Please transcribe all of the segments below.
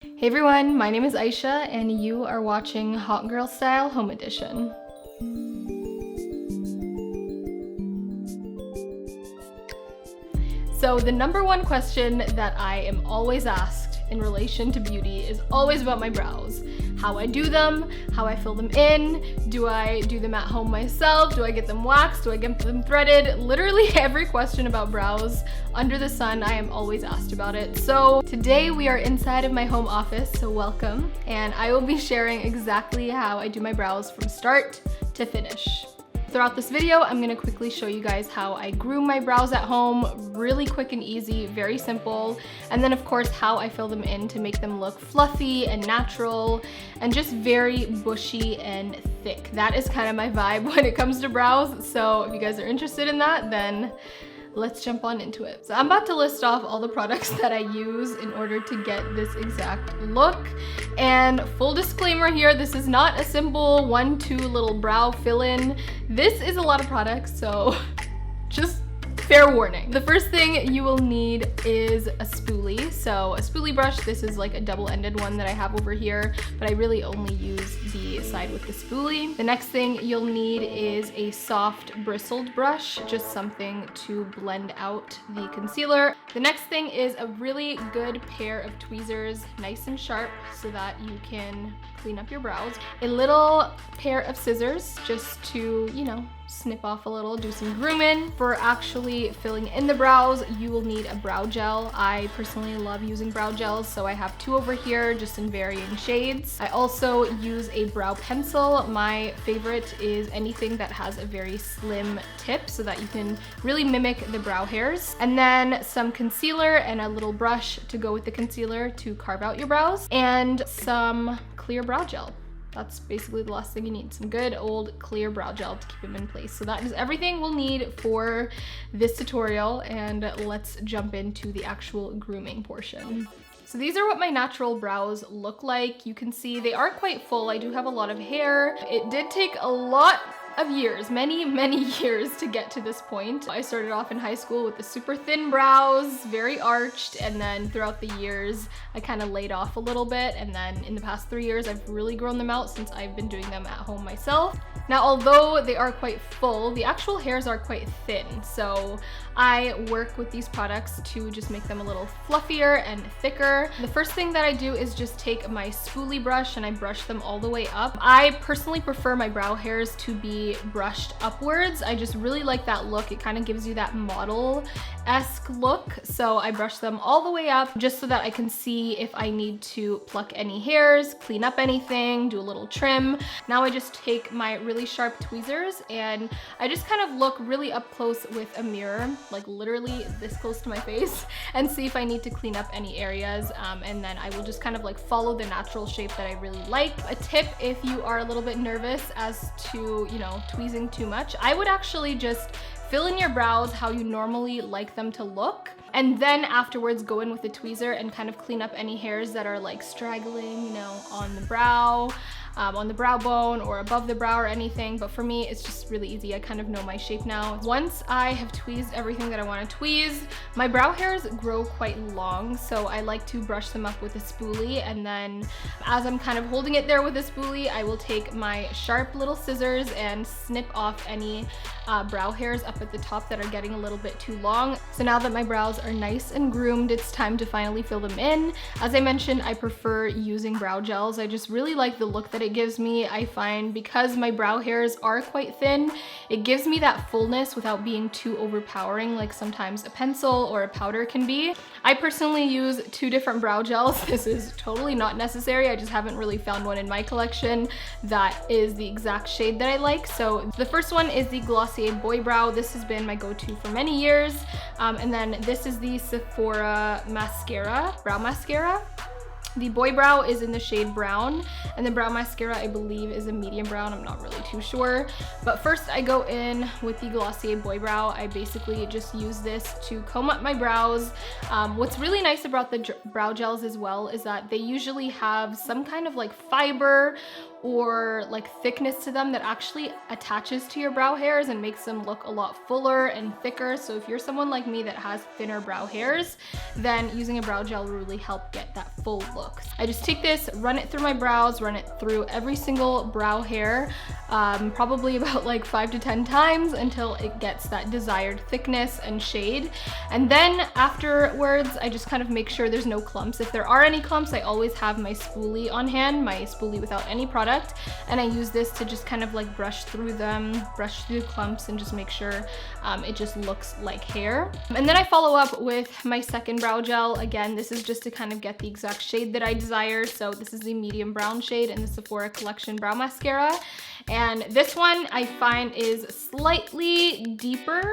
Hey everyone, my name is Aysha and you are watching Hot Girl Style Home Edition. So the number one question that I am always asked in relation to beauty is always about my brows. How I do them, how I fill them in, do I do them at home myself, do I get them waxed, do I get them threaded? Literally every question about brows under the sun, I am always asked about it. So today we are inside of my home office, so welcome, and I will be sharing exactly how I do my brows from start to finish. Throughout this video, I'm gonna quickly show you guys how I groom my brows at home, really quick and easy, very simple. And then of course, how I fill them in to make them look fluffy and natural and just very bushy and thick. That is kind of my vibe when it comes to brows. So if you guys are interested in that, then let's jump on into it. So I'm about to list off all the products that I use in order to get this exact look. And full disclaimer here, this is not a simple 1-2 little brow fill-in. This is a lot of products, so just fair warning. The first thing you will need is a spoolie. So a spoolie brush, this is like a double-ended one that I have over here, but I really only use the side with the spoolie. The next thing you'll need is a soft bristled brush, just something to blend out the concealer. The next thing is a really good pair of tweezers, nice and sharp, so that you can clean up your brows. A little pair of scissors, just to, you know, snip off a little, do some grooming. For actually filling in the brows, you will need a brow gel. I personally love using brow gels, so I have 2 over here, just in varying shades. I also use a brow pencil. My favorite is anything that has a very slim tip so that you can really mimic the brow hairs. And then some concealer and a little brush to go with the concealer to carve out your brows, and some clear brow gel. That's basically the last thing you need, some good old clear brow gel to keep them in place. So that is everything we'll need for this tutorial, and let's jump into the actual grooming portion. So these are what my natural brows look like. You can see they are quite full. I do have a lot of hair. It did take a lot of years, many years to get to this point. I started off in high school with the super thin brows, very arched, and then throughout the years I kind of laid off a little bit, and then in the past 3 years I've really grown them out since I've been doing them at home myself. Now, although they are quite full, the actual hairs are quite thin, so I work with these products to just make them a little fluffier and thicker. The first thing that I do is just take my spoolie brush and I brush them all the way up. I personally prefer my brow hairs to be brushed upwards. I just really like that look. It kind of gives you that model-esque look. So I brush them all the way up just so that I can see if I need to pluck any hairs, clean up anything, do a little trim. Now I just take my really sharp tweezers and I just kind of look really up close with a mirror, like literally this close to my face, and see if I need to clean up any areas. And then I will just kind of like follow the natural shape that I really like. A tip if you are a little bit nervous as to, you know, tweezing too much, I would actually just fill in your brows how you normally like them to look, and then afterwards go in with the tweezer and kind of clean up any hairs that are like straggling, you know, on the brow bone or above the brow or anything. But for me, it's just really easy. I kind of know my shape now. Once I have tweezed everything that I want to tweeze, my brow hairs grow quite long, so I like to brush them up with a spoolie, and then as I'm kind of holding it there with a spoolie, I will take my sharp little scissors and snip off any brow hairs up at the top that are getting a little bit too long. So now that my brows are nice and groomed, it's time to finally fill them in. As I mentioned, I prefer using brow gels. I just really like the look that it gives me. I find because my brow hairs are quite thin, it gives me that fullness without being too overpowering like sometimes a pencil or a powder can be. I personally use 2 different brow gels. This is totally not necessary. I just haven't really found one in my collection that is the exact shade that I like. So the first one is the Glossier Boy Brow. This has been my go-to for many years. And then this is the Sephora mascara, brow mascara. The Boy Brow is in the shade brown, and the brow mascara I believe is a medium brown. I'm not really too sure. But first I go in with the Glossier Boy Brow. I basically just use this to comb up my brows. What's really nice about the brow gels as well is that they usually have some kind of like fiber or like thickness to them that actually attaches to your brow hairs and makes them look a lot fuller and thicker. So if you're someone like me that has thinner brow hairs, then using a brow gel will really help get that full look. look. I just take this, run it through my brows, run it through every single brow hair, probably about like 5 to 10 times until it gets that desired thickness and shade. And then afterwards, I just kind of make sure there's no clumps. If there are any clumps, I always have my spoolie on hand, my spoolie without any product, and I use this to just kind of like brush through them, brush through the clumps, and just make sure it just looks like hair. And then I follow up with my second brow gel. Again, this is just to kind of get the exact shade that I desire. So this is the medium brown shade in the Sephora Collection Brow Mascara. And this one I find is slightly deeper,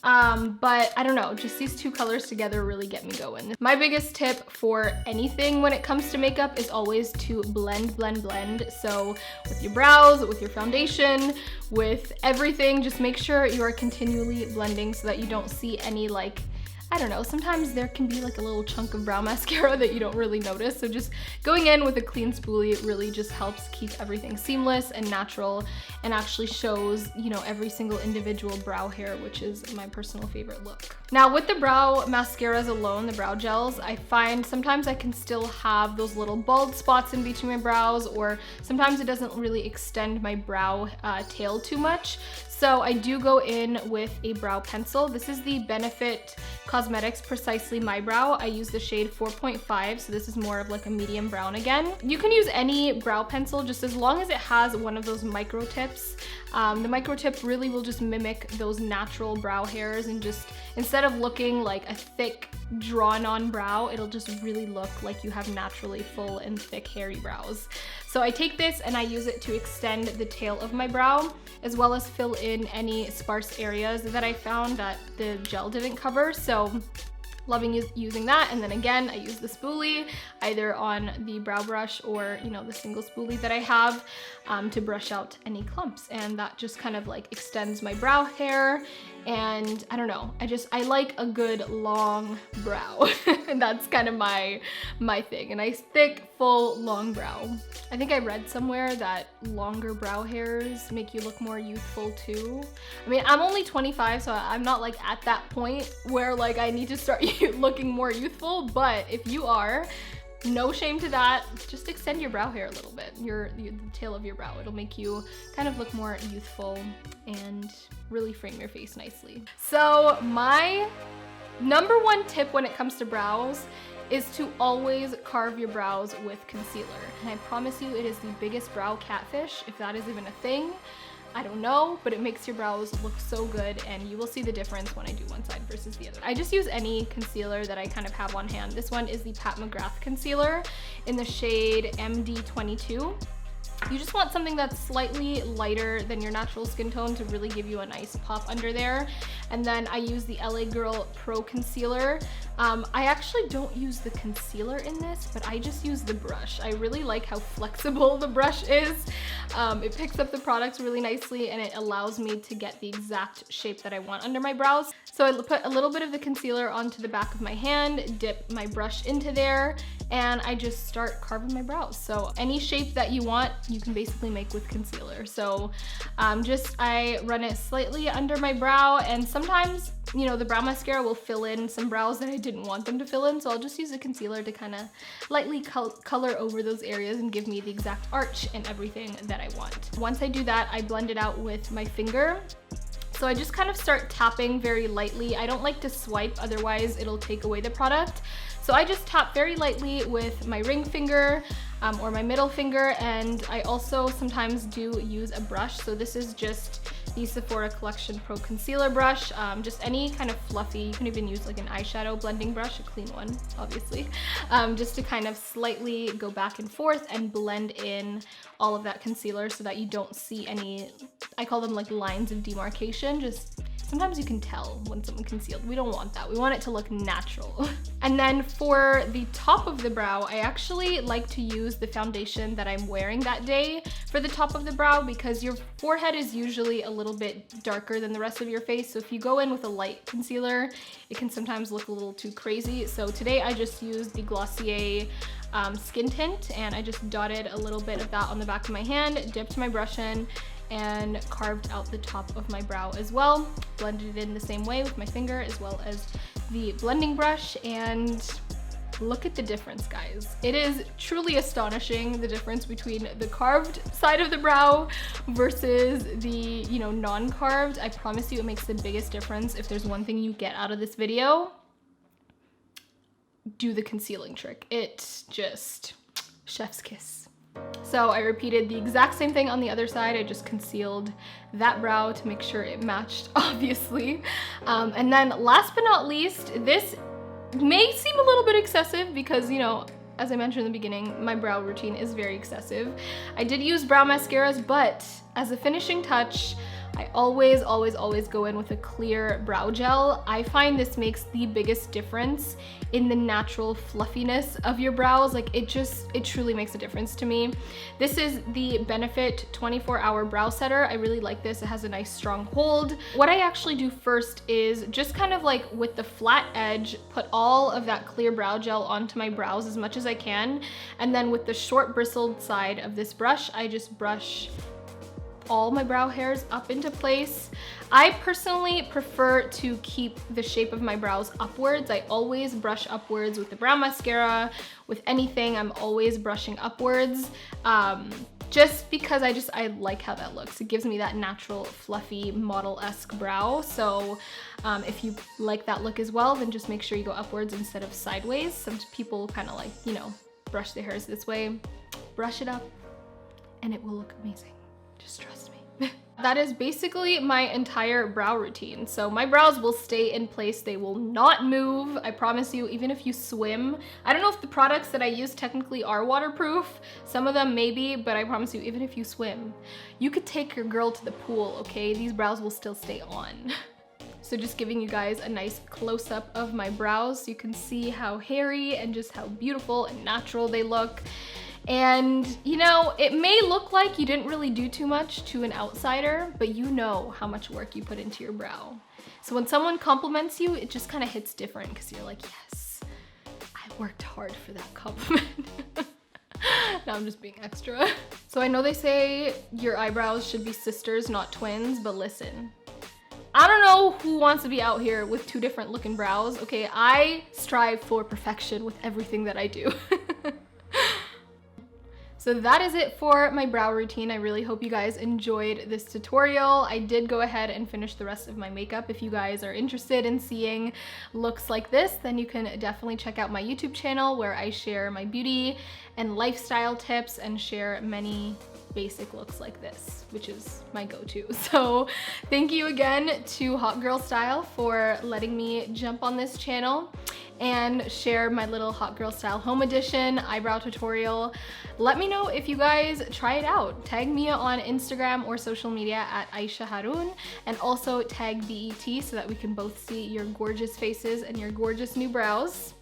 but I don't know, just these two colors together really get me going. My biggest tip for anything when it comes to makeup is always to blend, blend, blend. So with your brows, with your foundation, with everything, just make sure you are continually blending so that you don't see any, like, I don't know, sometimes there can be like a little chunk of brow mascara that you don't really notice. So just going in with a clean spoolie really just helps keep everything seamless and natural, and actually shows, you know, every single individual brow hair, which is my personal favorite look. Now with the brow mascaras alone, the brow gels, I find sometimes I can still have those little bald spots in between my brows, or sometimes it doesn't really extend my brow tail too much. So I do go in with a brow pencil. This is the Benefit Cosmetics Precisely My Brow. I use the shade 4.5, so this is more of like a medium brown again. You can use any brow pencil just as long as it has one of those micro tips. The micro tip really will just mimic those natural brow hairs, and just instead of looking like a thick drawn on brow, it'll just really look like you have naturally full and thick hairy brows. So I take this and I use it to extend the tail of my brow, as well as fill in any sparse areas that I found that the gel didn't cover. So loving using that. And then again, I use the spoolie either on the brow brush or, you know, the single spoolie that I have to brush out any clumps. And that just kind of like extends my brow hair. And I don't know, I like a good long brow. And that's kind of my thing. A nice thick, full, long brow. I think I read somewhere that longer brow hairs make you look more youthful too. I mean, I'm only 25, so I'm not like at that point where like I need to start looking more youthful, but if you are, no shame to that. Just extend your brow hair a little bit, the tail of your brow. It'll make you kind of look more youthful and really frame your face nicely. So my number one tip when it comes to brows is to always carve your brows with concealer. And I promise you, it is the biggest brow catfish, if that is even a thing. I don't know, but it makes your brows look so good, and you will see the difference when I do one side versus the other. I just use any concealer that I kind of have on hand. This one is the Pat McGrath concealer in the shade MD22. You just want something that's slightly lighter than your natural skin tone to really give you a nice pop under there. And then I use the LA Girl Pro Concealer. I actually don't use the concealer in this, but I just use the brush. I really like how flexible the brush is. It picks up the product really nicely, and it allows me to get the exact shape that I want under my brows. So I put a little bit of the concealer onto the back of my hand, dip my brush into there, and I just start carving my brows. So any shape that you want, you can basically make with concealer. So I run it slightly under my brow, and sometimes, you know, the brow mascara will fill in some brows that I didn't want them to fill in, so I'll just use a concealer to kind of lightly color over those areas and give me the exact arch and everything that I want. Once I do that, I blend it out with my finger. So I just kind of start tapping very lightly. I don't like to swipe, otherwise it'll take away the product. So I just tap very lightly with my ring finger or my middle finger, and I also sometimes do use a brush. So this is just the Sephora Collection Pro Concealer brush, just any kind of fluffy, you can even use like an eyeshadow blending brush, a clean one, obviously, just to kind of slightly go back and forth and blend in all of that concealer so that you don't see any, I call them like lines of demarcation. Just sometimes you can tell when someone concealed. We don't want that. We want it to look natural. And then for the top of the brow, I actually like to use the foundation that I'm wearing that day for the top of the brow, because your forehead is usually a little bit darker than the rest of your face. So if you go in with a light concealer, it can sometimes look a little too crazy. So today I just used the Glossier skin tint, and I just dotted a little bit of that on the back of my hand, dipped my brush in, and carved out the top of my brow as well. Blended it in the same way with my finger as well as the blending brush, and Look at the difference, guys. It is truly astonishing, the difference between the carved side of the brow versus the, you know, non-carved. I promise you it makes the biggest difference. If there's one thing you get out of this video, do the concealing trick. It's just chef's kiss. So I repeated the exact same thing on the other side. I just concealed that brow to make sure it matched, obviously. And then last but not least, this may seem a little bit excessive because, you know, as I mentioned in the beginning, my brow routine is very excessive. I did use brow mascaras, but as a finishing touch, I always go in with a clear brow gel. I find this makes the biggest difference in the natural fluffiness of your brows. Like it truly makes a difference to me. This is the Benefit 24-hour brow setter. I really like this. It has a nice strong hold. What I actually do first is just kind of like with the flat edge, put all of that clear brow gel onto my brows as much as I can. And then with the short bristled side of this brush, I just brush all my brow hairs up into place. I personally prefer to keep the shape of my brows upwards. I always brush upwards with the brow mascara. With anything, I'm always brushing upwards. Just because I like how that looks. It gives me that natural, fluffy, model-esque brow. So if you like that look as well, then just make sure you go upwards instead of sideways. Some people kind of like, you know, brush their hairs this way. Brush it up and it will look amazing. Just trust me. That is basically my entire brow routine. So my brows will stay in place. They will not move. I promise you, even if you swim. I don't know if the products that I use technically are waterproof. Some of them maybe, but I promise you, even if you swim, you could take your girl to the pool, okay? These brows will still stay on. So just giving you guys a nice close-up of my brows so you can see how hairy and just how beautiful and natural they look. And you know, it may look like you didn't really do too much to an outsider, but you know how much work you put into your brow. So when someone compliments you, it just kind of hits different because you're like, yes, I worked hard for that compliment. Now I'm just being extra. So I know they say your eyebrows should be sisters, not twins, but listen. I don't know who wants to be out here with two different looking brows, okay? I strive for perfection with everything that I do. So that is it for my brow routine. I really hope you guys enjoyed this tutorial. I did go ahead and finish the rest of my makeup. If you guys are interested in seeing looks like this, then you can definitely check out my YouTube channel where I share my beauty and lifestyle tips and share many basic looks like this, which is my go-to. So thank you again to Hot Girl Style for letting me jump on this channel and share my little Hot Girl Style home edition eyebrow tutorial. Let me know if you guys try it out. Tag me on Instagram or social media at Aysha Harun, and also tag BET so that we can both see your gorgeous faces and your gorgeous new brows.